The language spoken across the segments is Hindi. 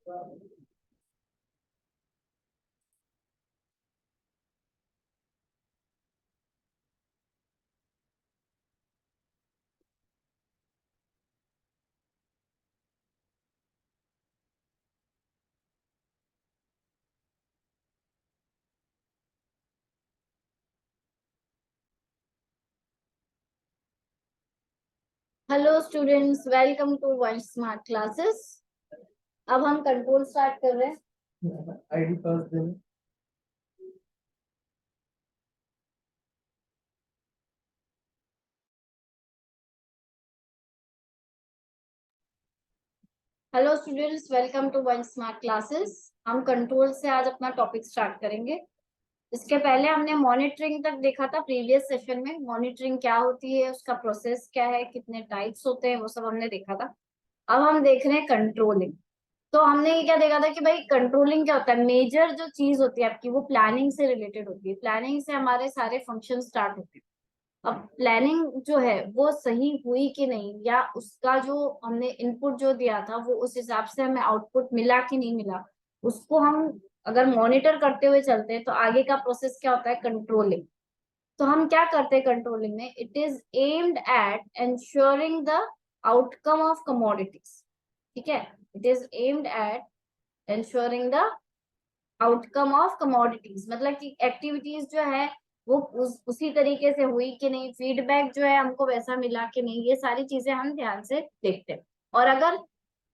Hello students, welcome to one smart classes. अब हम कंट्रोल स्टार्ट कर रहे हैं। आईडी पास देना। Hello students, welcome to one smart classes. हम कंट्रोल से आज अपना टॉपिक स्टार्ट करेंगे। इसके पहले हमने मॉनिटरिंग तक देखा था प्रीवियस सेशन में। मॉनिटरिंग क्या होती है, उसका प्रोसेस क्या है, कितने टाइप्स होते हैं, वो सब हमने देखा था। अब हम देख रहे हैं कंट्रोलिंग। तो हमने ये क्या देखा था कि भाई कंट्रोलिंग क्या होता है। मेजर जो चीज होती है आपकी, वो प्लानिंग से रिलेटेड होती है। प्लानिंग से हमारे सारे फंक्शन स्टार्ट होते हैं। अब प्लानिंग जो है वो सही हुई कि नहीं, या उसका जो हमने इनपुट जो दिया था वो उस हिसाब से हमें आउटपुट मिला कि नहीं मिला, उसको हम अगर मॉनिटर करते हुए चलते हैं तो आगे का प्रोसेस क्या होता है, कंट्रोलिंग। तो हम क्या करते हैं कंट्रोलिंग में, it is aimed at ensuring the outcome of commodities. ठीक है, it is aimed at ensuring the outcome of commodities, मतलब कि एक्टिविटीज जो है वो उसी तरीके से हुई कि नहीं, फीडबैक जो है हमको वैसा मिला कि नहीं, ये सारी चीजें हम ध्यान से देखते हैं। और अगर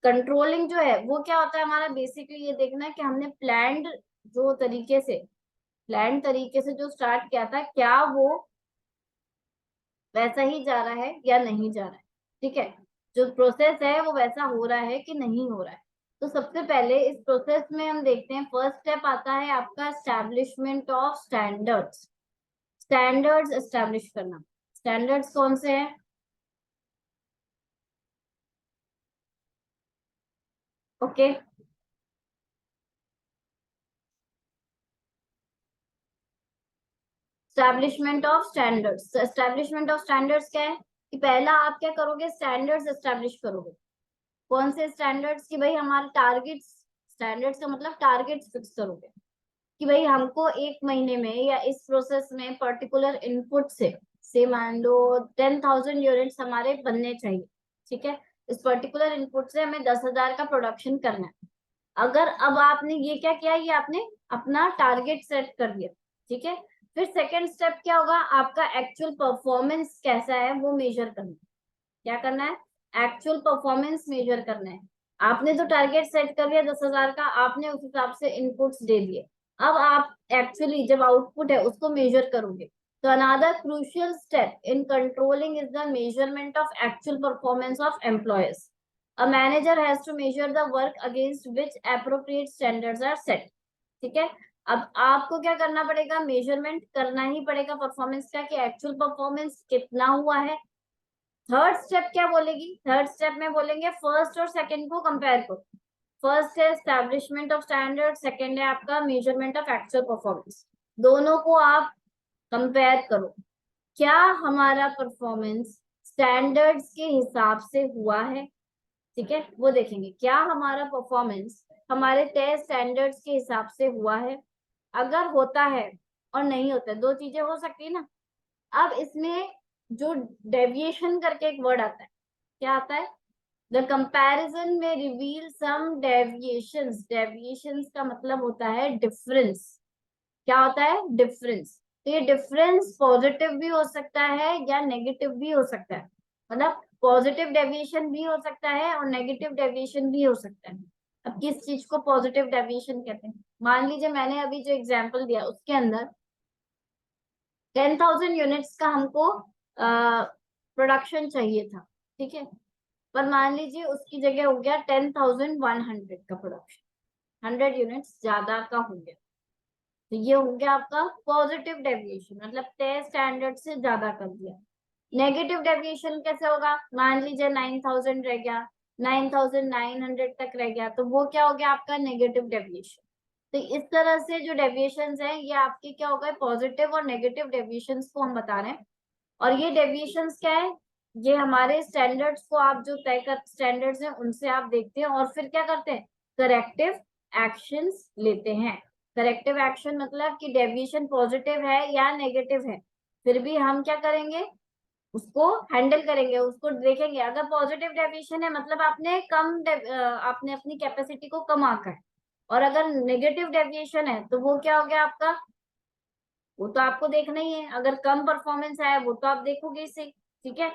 कंट्रोलिंग जो है वो क्या होता है हमारा, बेसिकली ये देखना है कि हमने प्लान्ड तरीके से जो स्टार्ट किया था, क्या वो वैसा ही जा रहा है या नहीं जा रहा है। ठीक है, जो प्रोसेस है वो वैसा हो रहा है कि नहीं हो रहा है। तो सबसे पहले इस प्रोसेस में हम देखते हैं, फर्स्ट स्टेप आता है आपका establishment of standards. Standards establish करना। स्टैंडर्ड्स कौन से हैं? Okay, establishment of standards. Establishment of standards क्या है कि पहला आप क्या करोगे, स्टैंडर्ड्स एस्टैब्लिश करोगे। कौन से स्टैंडर्ड्स? की भाई हमारे टारगेट्स। स्टैंडर्ड्स का मतलब टारगेट्स फिक्स करोगे कि भाई हमको एक महीने में या इस प्रोसेस में पर्टिकुलर इनपुट से मान लो 10,000 यूनिट्स हमारे बनने चाहिए। ठीक है, इस पर्टिकुलर इनपुट से हमें 10,000 का प्रोडक्शन करना है। अगर अब आपने ये क्या किया, ये आपने अपना टारगेट सेट कर दिया। ठीक है, फिर सेकेंड स्टेप क्या होगा, आपका एक्चुअल परफॉर्मेंस कैसा है वो मेजर करना है। क्या करना है? एक्चुअल परफॉर्मेंस मेजर करना है। आपने तो टारगेट सेट कर लिया 10,000 का, आपने उस हिसाब से इनपुट्स दे दिए। अब आप एक्चुअली जब आउटपुट है उसको मेजर करोगे। तो another crucial step in controlling is the measurement of actual performance of employees. A manager has to measure the work against which appropriate standards are set. ठीक है, अब आपको क्या करना पड़ेगा, मेजरमेंट करना ही पड़ेगा परफॉर्मेंस का, कि एक्चुअल परफॉर्मेंस कितना हुआ है। थर्ड स्टेप क्या बोलेगी, थर्ड स्टेप में बोलेंगे फर्स्ट और सेकंड को कंपेयर करो। फर्स्ट है एस्टैब्लिशमेंट ऑफ स्टैंडर्ड, सेकंड है आपका मेजरमेंट ऑफ एक्चुअल परफॉर्मेंस। दोनों को आप कंपेयर करो, क्या हमारा परफॉर्मेंस स्टैंडर्ड्स के हिसाब से हुआ है। ठीक है, वो देखेंगे क्या हमारा परफॉर्मेंस हमारे तय स्टैंडर्ड्स के हिसाब से हुआ है। अगर होता है और नहीं होता है, दो चीजें हो सकती है ना। अब इसमें जो डेविएशन करके एक वर्ड आता है, क्या आता है, द कंपैरिजन में रिवील सम डेविएशंस। डेविएशंस का मतलब होता है डिफरेंस। क्या होता है? डिफरेंस। तो ये डिफरेंस पॉजिटिव भी हो सकता है या नेगेटिव भी हो सकता है। मतलब पॉजिटिव डेविएशन भी हो सकता है और नेगेटिव डेविएशन भी हो सकता है। अब किस चीज को पॉजिटिव डेविएशन कहते हैं? मान लीजिए मैंने अभी जो एग्जांपल दिया उसके अंदर 10,000 यूनिट्स का हमको प्रोडक्शन चाहिए था। ठीक है, पर मान लीजिए उसकी जगह हो गया 10,100 का प्रोडक्शन, 100 यूनिट्स ज्यादा का हो गया। तो ये हो गया आपका पॉजिटिव डेविएशन, मतलब तय स्टैंडर्ड से ज्यादा कर दिया। नेगेटिव डेविएशन कैसे होगा, मान लीजिए 9,000 रह गया, 9,900 तक रह गया, तो वो क्या हो गया आपका नेगेटिव डेविएशन। तो इस तरह से जो डेविएशंस हैं ये आपके क्या हो गए, पॉजिटिव और नेगेटिव डेविएशंस को हम बता रहे हैं। और ये डेविएशंस क्या है, ये हमारे स्टैंडर्ड्स को आप जो तय कर स्टैंडर्ड्स हैं उनसे आप देखते हैं और फिर क्या करते हैं, करेक्टिव एक्शंस लेते हैं। करेक्टिव एक्शन मतलब कि डेविएशन पॉजिटिव है या नेगेटिव है, फिर भी हम क्या करेंगे, उसको हैंडल करेंगे, उसको देखेंगे। अगर पॉजिटिव डेविएशन है मतलब आपने अपनी कैपेसिटी को कम आंका है, और अगर नेगेटिव डेविएशन है तो वो क्या हो गया आपका, वो तो आपको देखना ही है। अगर कम परफॉर्मेंस आया वो तो आप देखोगे इसे, ठीक है।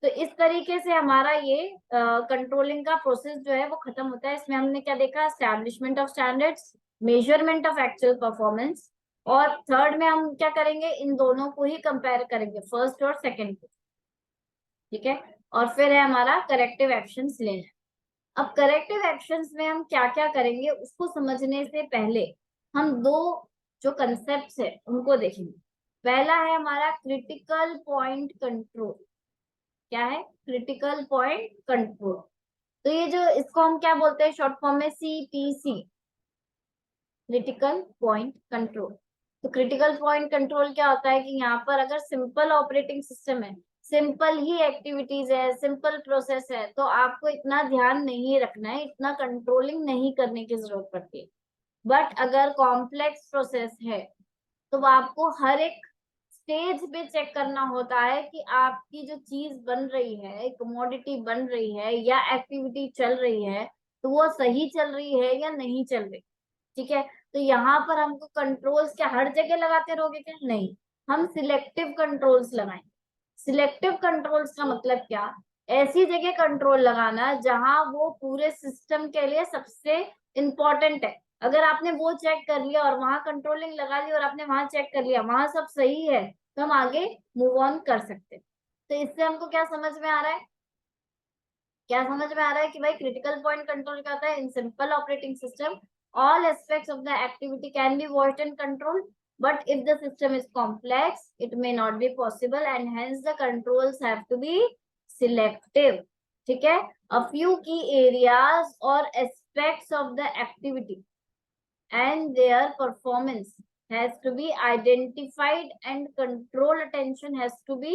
तो इस तरीके से हमारा ये कंट्रोलिंग का प्रोसेस जो है वो खत्म होता है। इसमें हमने क्या देखा, establishment of standards, measurement of actual performance, और थर्ड में हम क्या करेंगे, इन दोनों को ही कंपेयर करेंगे, फर्स्ट और सेकंड को, ठीक है। और फिर है हमारा करेक्टिव एक्शंस लेना। अब करेक्टिव एक्शंस में हम क्या क्या करेंगे उसको समझने से पहले हम दो जो कंसेप्ट्स है उनको देखेंगे। पहला है हमारा क्रिटिकल पॉइंट कंट्रोल। क्या है, क्रिटिकल पॉइंट कंट्रोल। तो ये जो इसको हम क्या बोलते हैं शॉर्ट फॉर्म में, CPC, क्रिटिकल पॉइंट कंट्रोल। तो क्रिटिकल पॉइंट कंट्रोल क्या होता है कि यहाँ पर अगर सिंपल ऑपरेटिंग सिस्टम है, सिंपल ही एक्टिविटीज है, सिंपल प्रोसेस है, तो आपको इतना ध्यान नहीं रखना है, इतना कंट्रोलिंग नहीं करने की जरूरत पड़ती है। बट अगर कॉम्प्लेक्स प्रोसेस है तो आपको हर एक स्टेज पे चेक करना होता है कि आपकी जो चीज बन रही है, कमोडिटी बन रही है या एक्टिविटी चल रही है, तो वो सही चल रही है या नहीं चल रही, ठीक है। तो यहाँ पर हमको कंट्रोल्स क्या हर जगह लगाते रहोगे क्या, नहीं, हम सिलेक्टिव कंट्रोल्स लगाएंगे। सिलेक्टिव कंट्रोल्स का मतलब क्या, ऐसी जगह कंट्रोल लगाना जहां वो पूरे सिस्टम के लिए सबसे इंपॉर्टेंट है। अगर आपने वो चेक कर लिया और वहां कंट्रोलिंग लगा ली और आपने वहां चेक कर लिया वहां सब सही है, तो हम आगे मूव ऑन कर सकते हैं। तो इससे हमको क्या समझ में आ रहा है, क्या समझ में आ रहा है कि भाई क्रिटिकल पॉइंट कंट्रोल क्या होता है, in simple operating system all aspects of the activity can be watched and controlled, but if the system is complex it may not be possible and hence the controls have to be selective, ठीक है। a few key areas or aspects of the activity and their performance has to be identified and control attention has to be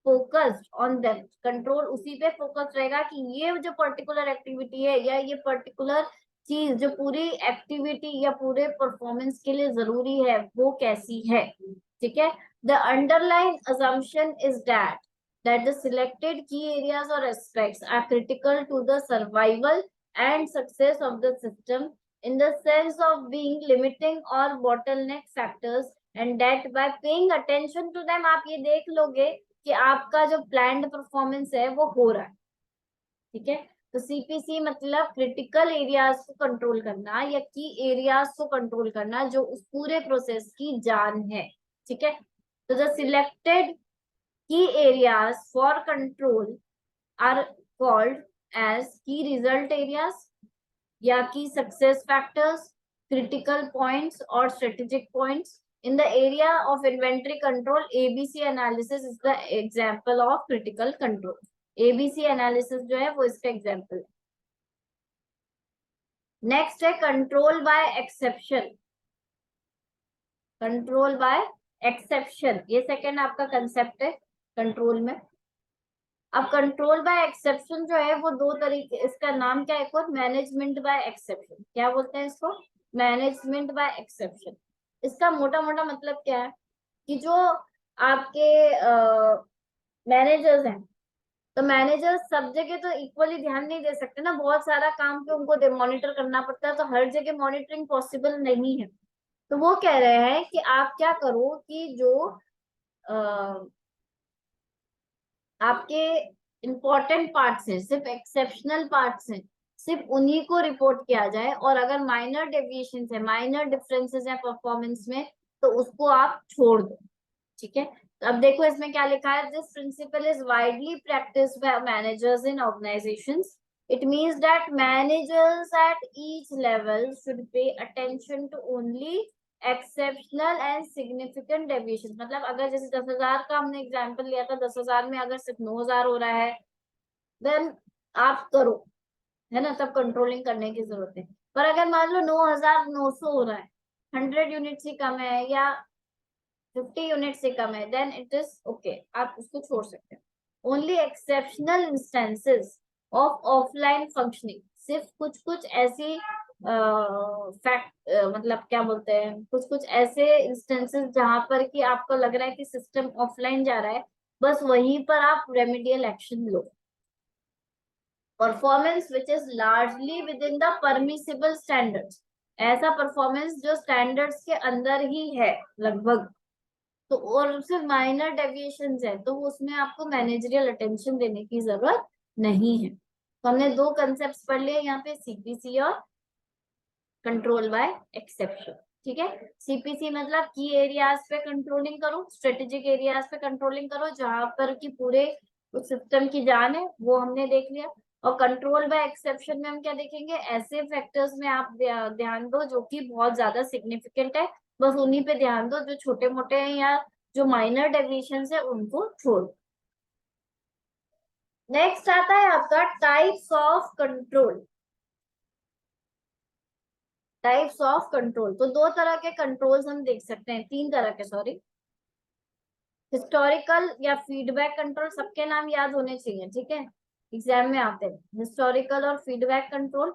focused on them। Control उसी पे फोकस रहेगा कि ये जो पर्टिकुलर एक्टिविटी है या ये पर्टिकुलर चीज जो पूरी एक्टिविटी या पूरे परफॉर्मेंस के लिए जरूरी है वो कैसी है, ठीक है। The underline assumption is that the selected key areas or aspects are critical to the survival and success of the system in the sense of being limiting or bottleneck factors, and that by paying attention to them आप ये देख लोगे कि आपका जो प्लान्ड परफॉर्मेंस है वो हो रहा है, ठीक है। तो CPC मतलब क्रिटिकल एरियाज को कंट्रोल करना या की एरियाज को कंट्रोल करना जो उस पूरे प्रोसेस की जान है, ठीक है। तो the selected key areas for control are called as key result areas या key success factors, critical points और strategic points. In the area of inventory control, ABC analysis is the example of critical control. ABC analysis जो है वो इसका एग्जाम्पल है। नेक्स्ट है control by exception. Control by exception ये सेकेंड आपका कंसेप्ट है कंट्रोल में। अब कंट्रोल बाय एक्सेप्शन जो है वो दो तरीके, इसका नाम क्या है, एक और मैनेजमेंट बाय एक्सेप्शन। क्या बोलते हैं इसको, मैनेजमेंट बाय एक्सेप्शन। इसका मोटा मोटा मतलब क्या है कि जो आपके मैनेजर्स हैं, तो मैनेजर्स सब जगह तो इक्वली ध्यान नहीं दे सकते ना, बहुत सारा काम पे उनको मॉनिटर करना पड़ता है, तो हर जगह मॉनिटरिंग पॉसिबल नहीं है। तो वो कह रहे हैं कि आप क्या करो कि जो आपके इम्पोर्टेंट पार्ट्स हैं, सिर्फ एक्सेप्शनल पार्ट्स हैं, सिर्फ उन्हीं को रिपोर्ट किया जाए, और अगर माइनर डेविएशंस है, माइनर डिफरेंसेस है परफॉर्मेंस में, तो उसको आप छोड़ दो, ठीक है। तो अब देखो इसमें क्या लिखा है, this principle is widely practised by managers in organisations. It means that managers at each level should pay attention to only exceptional and significant deviation. मतलब अगर जैसे 10,000 का हमने एग्जांपल लिया था, 10,000 में अगर सिर्फ 9,000 हो रहा है देन आप करो, है ना, तब कंट्रोलिंग करने की जरूरत है। पर अगर मान लो 9,900 हो रहा है, 100 यूनिट से कम है या 50 यूनिट से कम है, देन इट इज ओके, आप उसको छोड़ सकते हैं। Only exceptional instances of offline functioning, सिर्फ कुछ कुछ ऐसी फैक्ट मतलब क्या बोलते हैं, कुछ कुछ ऐसे इंस्टेंसेस जहां पर कि आपको लग रहा है कि सिस्टम ऑफलाइन जा रहा है, बस वहीं पर आप remedial action low. Performance which is largely with in the permissible standards, ऐसा परफॉर्मेंस जो स्टैंडर्ड्स के अंदर ही है लगभग, तो और सिर्फ माइनर डेविएशंस है तो उसमें आपको मैनेजरियल अटेंशन देने की जरूरत नहीं है। तो हमने दो कंसेप्ट पढ़ लिए यहाँ पे, सीपीसी और कंट्रोल बाय एक्सेप्शन। ठीक है, सीपीसी मतलब की एरियाज पे कंट्रोलिंग करो, स्ट्रेटेजिक एरियाज पे कंट्रोलिंग करो जहां पर कि पूरे उस सिस्टम की जान है, वो हमने देख लिया। और कंट्रोल बाय एक्सेप्शन में हम क्या देखेंगे, ऐसे फैक्टर्स में आप ध्यान दो जो कि बहुत ज्यादा सिग्निफिकेंट है, बस उन्हीं पे ध्यान दो, जो छोटे मोटे हैं या जो माइनर डेविएशन है उनको छोड़। नेक्स्ट आता है आपका types of control. Types of control, तो दो तरह के कंट्रोल्स हम देख सकते हैं, तीन तरह के सॉरी। हिस्टोरिकल या फीडबैक कंट्रोल, सबके नाम याद होने चाहिए, ठीक है, एग्जाम में आते हैं। हिस्टोरिकल और फीडबैक कंट्रोल।